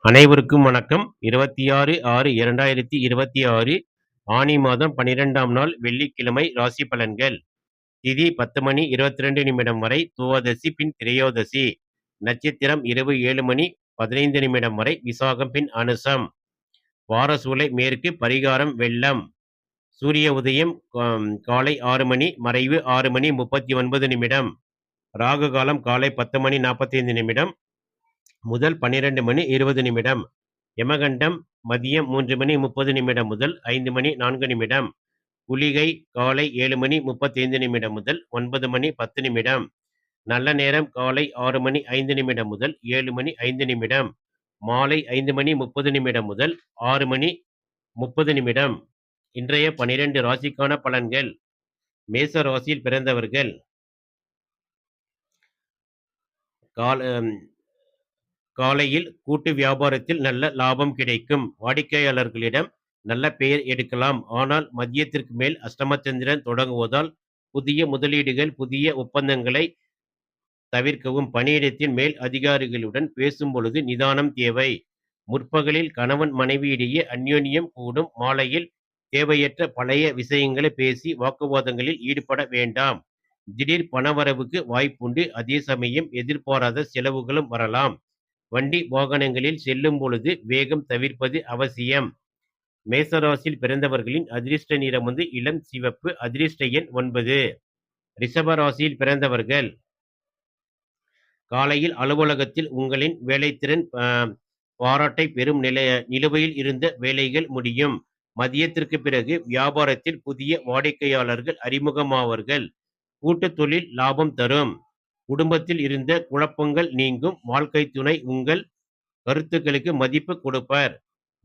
அனைவருக்கும் வணக்கம். 26/6/2026 ஆனி மாதம் 12ஆம் நாள் வெள்ளிக்கிழமை ராசி பலன்கள். திதி 10 மணி 22 நிமிடம் வரை துவாதசி பின் திரையோதசி. நட்சத்திரம் இரவு 7 மணி 15 நிமிடம் வரை விசாகம் பின் அனுசம். வாரசூலை மேற்கு, பரிகாரம் வெள்ளம். சூரிய உதயம் காலை 6 மணி, மறைவு 6 மணி 39 நிமிடம். ராகு காலம் காலை 10 மணி 45 நிமிடம் முதல் 12 மணி 20 நிமிடம். யமகண்டம் மதியம் 3 மணி 30 நிமிடம் முதல் 5 மணி 4 நிமிடம். குளிகை காலை 7 மணி 35 நிமிடம் முதல் 9 மணி 10 நிமிடம். நல்ல நேரம் காலை 6 மணி 5 நிமிடம் முதல் 7 மணி 5 நிமிடம். மாலை 5 மணி 30 நிமிடம் முதல் 6 மணி 30 நிமிடம். இன்றைய 12 ராசிக்கான பலன்கள். மேச ராசியில் பிறந்தவர்கள் காலையில் கூட்டு வியாபாரத்தில் நல்ல லாபம் கிடைக்கும். வாடிக்கையாளர்களிடம் நல்ல பெயர் எடுக்கலாம். ஆனால் மதியத்திற்கு மேல் அஷ்டமச்சந்திரன் தொடங்குவதால் புதிய முதலீடுகள், புதிய ஒப்பந்தங்களை தவிர்க்கவும். பணியிடத்தின் மேல் அதிகாரிகளுடன் பேசும் பொழுது நிதானம் தேவை. முற்பகலில் கணவன் மனைவியிடையே அந்யோன்யம் கூடும். மாலையில் தேவையற்ற பழைய விஷயங்களை பேசி வாக்குவாதங்களில் ஈடுபட வேண்டாம். திடீர் பணவரவுக்கு வாய்ப்புண்டு. அதே சமயம் எதிர்பாராத செலவுகளும் வரலாம். வண்டி வாகனங்களில் செல்லும் பொழுது வேகம் தவிர்ப்பது அவசியம். மேசராசியில் பிறந்தவர்களின் அதிர்ஷ்ட நிறம் இளம் சிவப்பு. அதிர்ஷ்ட எண் 9. ரிஷபராசியில் பிறந்தவர்கள் காலையில் அலுவலகத்தில் உங்களின் வேலைத்திறன் பாராட்டை பெறும் நிலுவையில் இருந்த வேலைகள் முடியும். மதியத்திற்கு பிறகு வியாபாரத்தில் புதிய வாடிக்கையாளர்கள் அறிமுகமாவார்கள். கூட்டு தொழில் லாபம் தரும். குடும்பத்தில் இருந்த குழப்பங்கள் நீங்கும். வாழ்க்கை துணை உங்கள் கருத்துக்களுக்கு மதிப்பு கொடுப்பார்.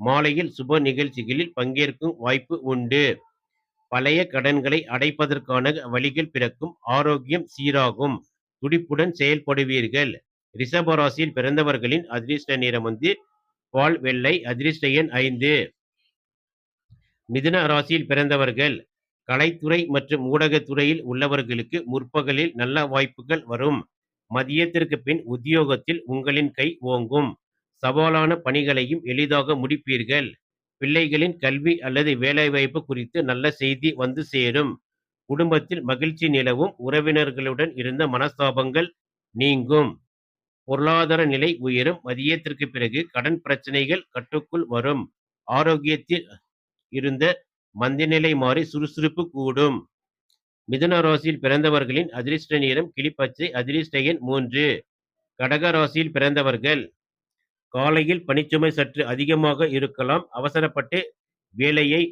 மாலையில் சுப நிகழ்ச்சிகளில் பங்கேற்கும் வாய்ப்பு உண்டு. பழைய கடன்களை அடைப்பதற்கான வழிகள் பிறக்கும். ஆரோக்கியம் சீராகும். துடிப்புடன் செயல்படுவீர்கள். ரிஷபராசியில் பிறந்தவர்களின் அதிர்ஷ்ட நிறம் பால் வெள்ளை. அதிர்ஷ்ட எண் 5. மிதுன ராசியில் பிறந்தவர்கள் கலைத்துறை மற்றும் ஊடகத்துறையில் உள்ளவர்களுக்கு முற்பகலில் நல்ல வாய்ப்புகள் வரும். மதியத்திற்கு பின் உத்தியோகத்தில் உங்களின் கை ஓங்கும். சவாலான பணிகளையும் எளிதாக முடிப்பீர்கள். பிள்ளைகளின் கல்வி அல்லது வேலைவாய்ப்பு குறித்து நல்ல செய்தி வந்து சேரும். குடும்பத்தில் மகிழ்ச்சி நிலவும். உறவினர்களுடன் இருந்த மனஸ்தாபங்கள் நீங்கும். பொருளாதார நிலை உயரும். மதியத்திற்கு பிறகு கடன் பிரச்சனைகள் கட்டுக்குள் வரும். ஆரோக்கியத்தில் இருந்த மந்தநிலை மாறி சுறுசுறுப்பு கூடும். மிதுன ராசியில் பிறந்தவர்களின் அதிர்ஷ்ட நிறம் கிளிப்பச்சை. அதிர்ஷ்ட எண் 3. கடக ராசியில் பிறந்தவர்கள் காலையில் பணிச்சுமை சற்று அதிகமாக இருக்கலாம். அவசரப்பட்டு வேலையை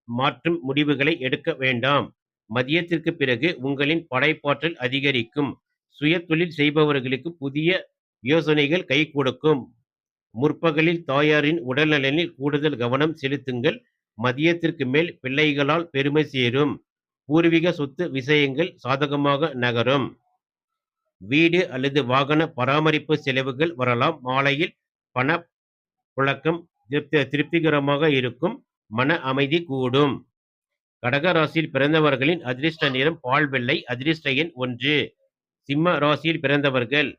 மாற்றும் முடிவுகளை எடுக்க வேண்டாம். மதியத்திற்கு பிறகு உங்களின் படைப்பாற்றல் அதிகரிக்கும். சுய தொழில் செய்பவர்களுக்கு புதிய யோசனைகள் கை கொடுக்கும். முற்பகலில் தாயாரின் உடல்நலனில் கூடுதல் கவனம் செலுத்துங்கள். மதியத்திற்கு மேல் பிள்ளைகளால் பெருமை சேரும். பூர்வீக சொத்து விஷயங்கள் சாதகமாக நகரும். வீடு அல்லது வாகன பராமரிப்பு செலவுகள் வரலாம். மாலையில் பண புழக்கம் திருப்திகரமாக இருக்கும். மன அமைதி கூடும். கடக ராசியில் பிறந்தவர்களின் அதிர்ஷ்ட நிறம் பால் வெள்ளை. அதிர்ஷ்ட எண் 1. சிம்ம ராசியில் பிறந்தவர்கள்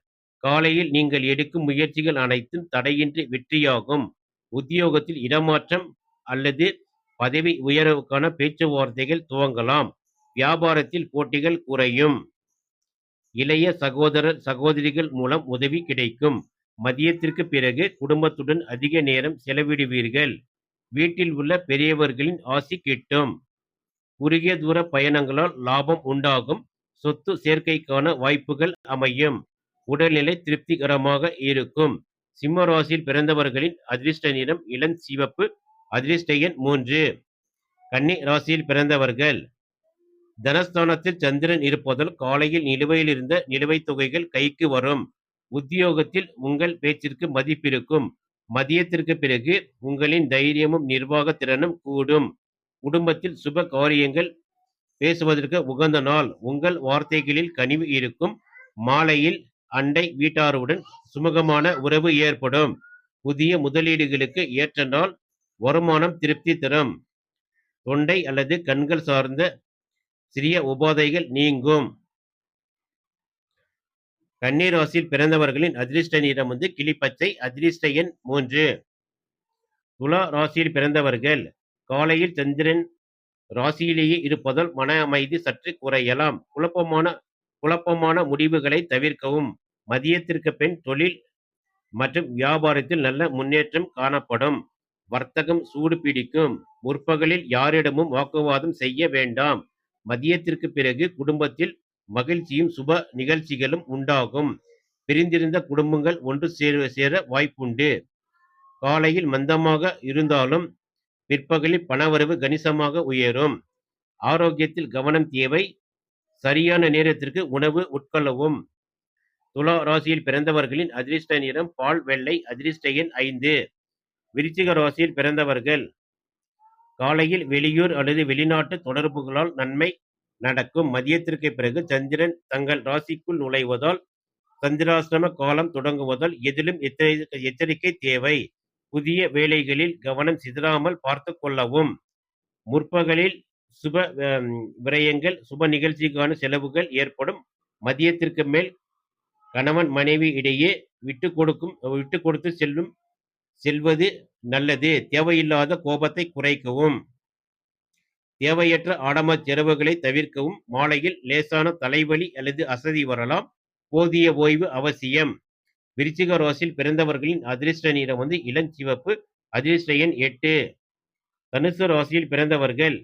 காலையில் நீங்கள் எடுக்கும் முயற்சிகள் அனைத்தும் தடையின்றி வெற்றியாகும். உத்தியோகத்தில் இடமாற்றம் அல்லது பதவி உயர்வுக்கான பேச்சுவார்த்தைகள் துவங்கலாம். வியாபாரத்தில் போட்டிகள் குறையும். இளைய சகோதரர் சகோதரிகள் மூலம் உதவி கிடைக்கும். மதியத்திற்கு பிறகு குடும்பத்துடன் அதிக நேரம் செலவிடுவீர்கள். வீட்டில் உள்ள பெரியவர்களின் ஆசி கிட்டும். குறுகிய தூர பயணங்களால் லாபம் உண்டாகும். சொத்து சேர்க்கைக்கான வாய்ப்புகள் அமையும். உடல்நிலை திருப்திகரமாக இருக்கும். சிம்ம ராசியில் பிறந்தவர்களின் அதிர்ஷ்ட நிறம் இளம் சிவப்பு. அதிர்ஷ்ட எண் 3. கன்னி ராசியில் பிறந்தவர்கள் தனஸ்தானத்தில் சந்திரன் இருப்பதால் காலையில் நிலுவையில் இருந்த நிலுவைத் தொகைகள் கைக்கு வரும். உத்தியோகத்தில் உங்கள் பேச்சிற்கு மதிப்பிருக்கும். மதியத்திற்கு பிறகு உங்களின் தைரியமும் நிர்வாக திறனும் கூடும். குடும்பத்தில் சுப காரியங்கள் பேசுவதற்கு உகந்த நாள். உங்கள் வார்த்தைகளில் கனிவு இருக்கும். மாலையில் அண்டை வீட்டாருடன் சுமூகமான உறவு ஏற்படும். புதிய முதலீடுகளுக்கு ஏற்ற நாள். வருமானம் திருப்தி தரும். தொண்டை அல்லது கண்கள் சார்ந்த சிறிய உபாதைகள் நீங்கும். கன்னி ராசியில் பிறந்தவர்களின் அதிர்ஷ்ட நிறம் வந்து கிளிப்பச்சை. அதிர்ஷ்ட எண் 3. துலா ராசியில் பிறந்தவர்கள் காலையில் சந்திரன் ராசியிலேயே இருப்பதால் மன அமைதி சற்று குறையலாம். குழப்பமான முடிவுகளை தவிர்க்கவும். மதியத்திற்கு பின் தொழில் மற்றும் வியாபாரத்தில் நல்ல முன்னேற்றம் காணப்படும். வர்த்தகம் சூடு பிடிக்கும். முற்பகலில் யாரிடமும் வாக்குவாதம் செய்ய வேண்டாம். மதியத்திற்கு பிறகு குடும்பத்தில் மகிழ்ச்சியும் சுப நிகழ்ச்சிகளும் உண்டாகும். பிரிந்திருந்த குடும்பங்கள் ஒன்று சேர வாய்ப்புண்டு. காலையில் மந்தமாக இருந்தாலும் பிற்பகலில் பணவரவு கணிசமாக உயரும். ஆரோக்கியத்தில் கவனம் தேவை. சரியான நேரத்திற்கு உணவு உட்கொள்ளவும். துலா ராசியில் பிறந்தவர்களின் அதிர்ஷ்ட நிறம் பால் வெள்ளை. அதிர்ஷ்ட எண் 5. விருச்சிக ராசியில் பிறந்தவர்கள் காலையில் வெளியூர் அல்லது வெளிநாட்டு தொடர்புகளால் நன்மை நடக்கும். மதியத்திற்கு பிறகு சந்திரன் தங்கள் ராசிக்குள் நுழைவதால் சந்திராசிரம காலம் தொடங்குவதால் எதிலும் எச்சரிக்கை தேவை. புதிய வேலைகளில் கவனம் சிதறாமல் பார்த்து கொள்ளவும். முற்பகலில் சுப விரயங்கள் சுப நிகழ்ச்சிக்கான செலவுகள் ஏற்படும். மதியத்திற்கு மேல் கணவன் மனைவி இடையே விட்டு கொடுத்து செல்வது நல்லது. தேவையில்லாத கோபத்தை குறைக்கவும். தேவையற்ற ஆடம்பர செலவுகளை தவிர்க்கவும். மாலையில் லேசான தலைவலி அல்லது அசதி வரலாம். போதிய ஓய்வு அவசியம். விருச்சிக ராசியில் பிறந்தவர்களின் அதிர்ஷ்ட நிறம் வந்து இளஞ்சிவப்பு. அதிர்ஷ்ட எண் 8. தனுசு ராசியில் பிறந்தவர்கள்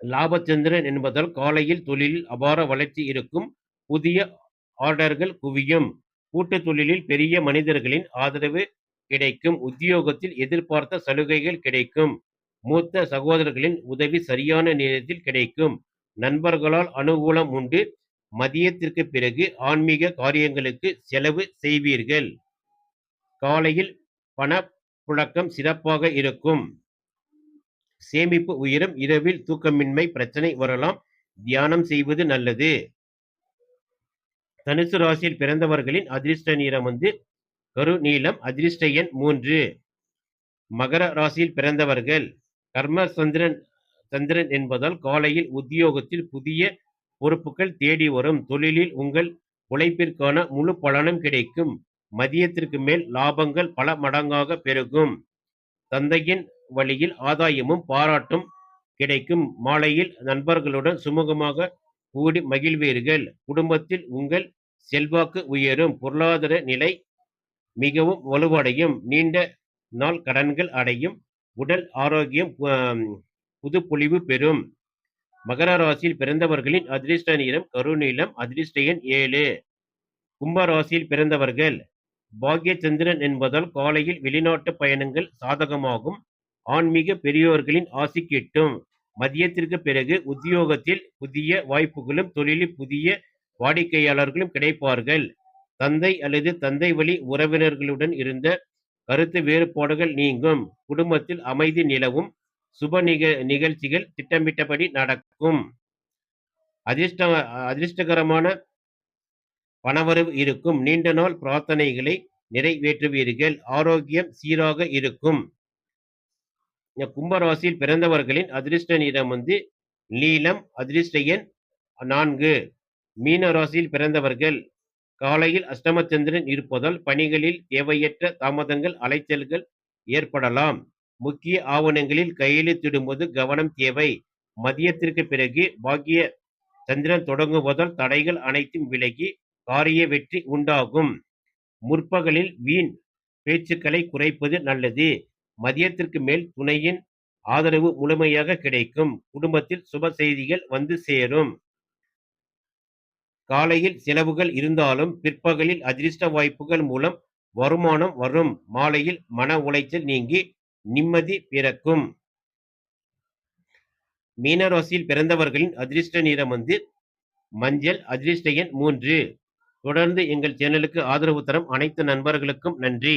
லாபச்சந்திரன் என்பதால் காலையில் தொழிலில் அபார வளர்ச்சி இருக்கும். புதிய ஆர்டர்கள் குவியும். கூட்டு தொழிலில் பெரிய மனிதர்களின் ஆதரவு கிடைக்கும். உத்தியோகத்தில் எதிர்பார்த்த சலுகைகள் கிடைக்கும். மூத்த சகோதரர்களின் உதவி சரியான நேரத்தில் கிடைக்கும். நண்பர்களால் அனுகூலம் உண்டு. மதியத்திற்கு பிறகு ஆன்மீக காரியங்களுக்கு செலவு செய்வீர்கள். காலையில் பணப்புழக்கம் சிறப்பாக இருக்கும். சேமிப்பு உயரும். இரவில் தூக்கமின்மை பிரச்சனை வரலாம். தியானம் செய்வது நல்லது. தனுசு ராசியில் பிறந்தவர்களின் அதிர்ஷ்ட நிறம் வந்து கருநீலம். அதிர்ஷ்ட எண் 3. மகர ராசியில் பிறந்தவர்கள் கர்ம சந்திரன் என்பதால் காலையில் உத்தியோகத்தில் புதிய பொறுப்புகள் தேடி வரும். தொழிலில் உங்கள் உழைப்பிற்கான முழு பலனும் கிடைக்கும். மதியத்திற்கு மேல் லாபங்கள் பல மடங்காக பெருகும். தந்தையின் வழியில் ஆதாயமும் பாராட்டும் கிடைக்கும். மாலையில் நண்பர்களுடன் சுமூகமாக கூடி மகிழ்வீர்கள். குடும்பத்தில் உங்கள் செல்வாக்கு உயரும். பொருளாதார நிலை மிகவும் வலுவடையும். நீண்ட நாள் கடன்கள் அடையும். உடல் ஆரோக்கியம் புதுப்பொலிவு பெறும். மகர ராசியில் பிறந்தவர்களின் அதிர்ஷ்ட நிறம் கருநீலம். அதிர்ஷ்ட எண் 7. கும்ப ராசியில் பிறந்தவர்கள் பாக்ய சந்திரன் என்பதால் காலையில் வெளிநாட்டு பயணங்கள் சாதகமாகும். ஆன்மீக பெரியோர்களின் ஆசி கிட்டும். மதியத்திற்கு பிறகு உத்தியோகத்தில் புதிய வாய்ப்புகளும் தொழிலில் புதிய வாடிக்கையாளர்களும் கிடைப்பார்கள். தந்தை அல்லது தந்தை வழி உறவினர்களுடன் இருந்த கருத்து வேறுபாடுகள் நீங்கும். குடும்பத்தில் அமைதி நிலவும். சுப நிகழ்ச்சிகள் திட்டமிட்டபடி நடக்கும். அதிர்ஷ்டகரமான பணவரவு இருக்கும். நீண்ட நாள் பிரார்த்தனைகளை நிறைவேற்றுவீர்கள். ஆரோக்கியம் சீராக இருக்கும். கும்பராசியில் பிறந்தவர்களின் அதிர்ஷ்ட நிறம் வந்து நீலம். அதிர்ஷ்ட எண் 4. மீன ராசியில் பிறந்தவர்கள் காலையில் அஷ்டமச்சந்திரன் இருப்பதால் பணிகளில் தேவையற்ற தாமதங்கள் அலைச்சல்கள் ஏற்படலாம். முக்கிய ஆவணங்களில் கையெழுத்திடும்போது கவனம் தேவை. மதியத்திற்கு பிறகு பாக்கிய சந்திரன் தொடங்குவதால் தடைகள் அனைத்தும் விலகி காரிய வெற்றி உண்டாகும். முற்பகலில் வீண் பேச்சுக்களை குறைப்பது நல்லது. மதியத்திற்கு மேல் துணையின் ஆதரவு முழுமையாக கிடைக்கும். குடும்பத்தில் சுப செய்திகள் வந்து சேரும். காலையில் செலவுகள் இருந்தாலும் பிற்பகலில் அதிர்ஷ்ட வாய்ப்புகள் மூலம் வருமானம் வரும். மாலையில் மன உளைச்சல் நீங்கி நிம்மதி பிறக்கும். மீனராசியில் பிறந்தவர்களின் அதிர்ஷ்ட நிறம் வந்து மஞ்சள். அதிர்ஷ்ட எண் 3. தொடர்ந்து எங்கள் சேனலுக்கு ஆதரவு தரும் அனைத்து நண்பர்களுக்கும் நன்றி.